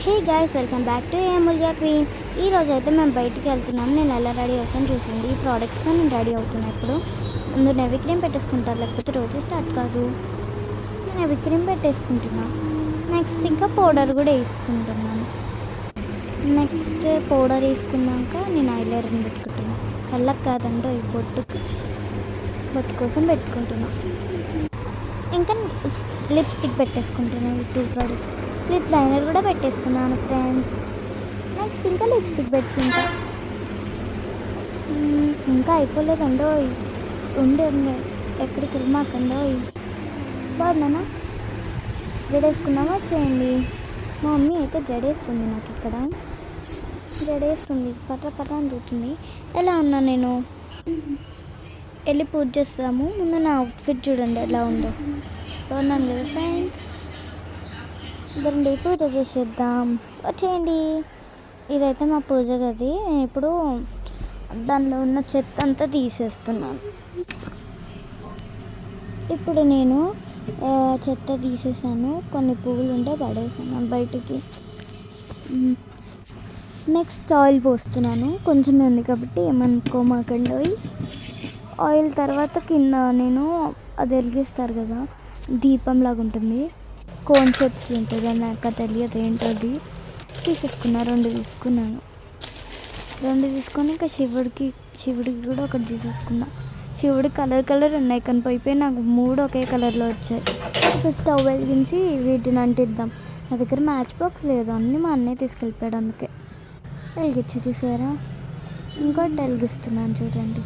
Hey guys, welcome back to Amulya queen. ఈరోజు అయితే మేము బయటికి వెళ్తున్నాం. నేను ఎలా రెడీ అవుతాను చూసింది. ఈ ప్రోడక్ట్స్తో నేను రెడీ అవుతున్నా. ఇప్పుడు ముందు నెవి క్రీమ్ పెట్టేసుకుంటారు, లేకపోతే రోజు స్టార్ట్ కాదు. నేను నెవి క్రీమ్ పెట్టేసుకుంటున్నా. నెక్స్ట్ ఇంకా పౌడర్ కూడా వేసుకుంటున్నాను. నెక్స్ట్ పౌడర్ వేసుకున్నాక నేను ఐలైనర్ పెట్టుకుంటున్నాను. కళ్ళకు కాదంటే ఈ బొట్టు కోసం పెట్టుకుంటున్నా. ఇంకా లిప్స్టిక్ పెట్టేసుకుంటున్నాను. ఈ 2 ప్రోడక్ట్స్. లిప్ లైనర్ కూడా పెట్టేసుకున్నాను ఫ్రెండ్స్. నెక్స్ట్ ఇంకా లిప్స్టిక్ పెట్టుకుంటా. ఇంకా అయిపోలేదండో. ఉండే ఎక్కడికి వెళ్ళమాకండో. బాగున్నానా? జడేసుకుందామా? చేయండి. మా మమ్మీ అయితే జడేస్తుంది. నాకు ఇక్కడ జడేస్తుంది. పట్ట అని చూస్తుంది. ఎలా ఉన్నా నేను వెళ్ళి పూజ చేస్తాము. ముందు నా అవుట్ఫిట్ చూడండి ఎలా ఉందో. బాగున్నాను కదా ఫ్రెండ్స్? ఇద్దరండి పూజ చేసేద్దాం. వచ్చేయండి. ఇదైతే మా పూజ గది. నేను ఇప్పుడు దానిలో ఉన్న చెత్త అంతా తీసేస్తున్నాను. ఇప్పుడు నేను చెత్త తీసేసాను. కొన్ని పువ్వులు ఉంటే పడేసాను బయటికి. నెక్స్ట్ ఆయిల్ పోస్తున్నాను. కొంచెమే ఉంది కాబట్టి ఏమనుకోమాకండి. ఆయిల్ తర్వాత కింద నేను అది వెలిగిస్తారు కదా, దీపంలాగా ఉంటుంది, కోన్ షేప్స్ ఉంటుంది. అది నాకు తెలియదు ఏంటది. తీసేసుకున్నా. 2 తీసుకున్నాను. 2 తీసుకొని ఇంకా శివుడికి కూడా ఒకటి తీసేసుకున్నా. శివుడి కలర్ ఉన్నాయి కానీ పోయిపోయి నాకు 3 ఒకే కలర్లో వచ్చాయి. ఇప్పుడు స్టవ్ వెలిగించి వీటిని అంటిద్దాం. నా దగ్గర మ్యాచ్ బాక్స్ లేదు, అన్నీ మా అన్నయ్య తీసుకెళ్ళిపోయాడు. అందుకే వెలిగించి చూసారా. ఇంకోటి వెలిగిస్తున్నాను చూడండి.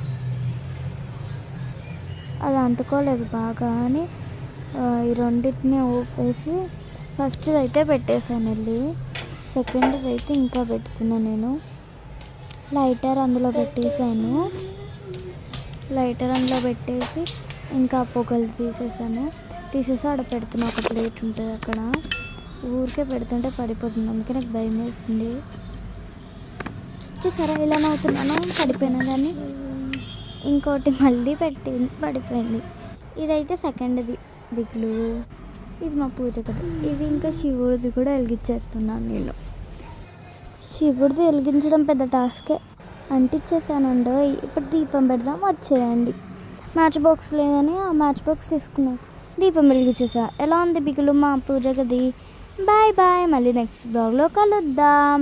అది అంటుకోలేదు బాగా అని ఈ రెండింటిని ఊపేసి ఫస్ట్ అయితే పెట్టేసాను వెళ్ళి. సెకండ్ అయితే ఇంకా పెడుతున్నా నేను. లైటర్ అందులో పెట్టేసాను. పెట్టేసి ఇంకా పొగలు తీసేసి ఆడ పెడుతున్నా. ఒక ప్లేట్ ఉంటుంది అక్కడ. ఊరికే పెడుతుంటే పడిపోతుంది, అందుకే నాకు భయం వేస్తుంది. చూసారా ఇలా నవ్వుతున్నాను, పడిపోయినా కానీ. ఇంకోటి మళ్ళీ పడిపోయింది. ఇదైతే సెకండ్ది బిగులు. ఇది మా పూజ కదా. ఇది ఇంకా శివుడిది కూడా వెలిగించేస్తున్నాను నేను. శివుడిది వెలిగించడం పెద్ద టాస్కే. అంటించేసానండి. ఇప్పుడు దీపం పెడదాం, వచ్చేయండి. మ్యాచ్ బాక్స్ లేదని ఆ మ్యాచ్ బాక్స్ తీసుకున్నాను. దీపం వెలిగించేసా. ఎలా ఉంది బిగులు మా పూజ గది? Bye bye. మళ్ళీ నెక్స్ట్ బ్లాగ్లో కలుద్దాం.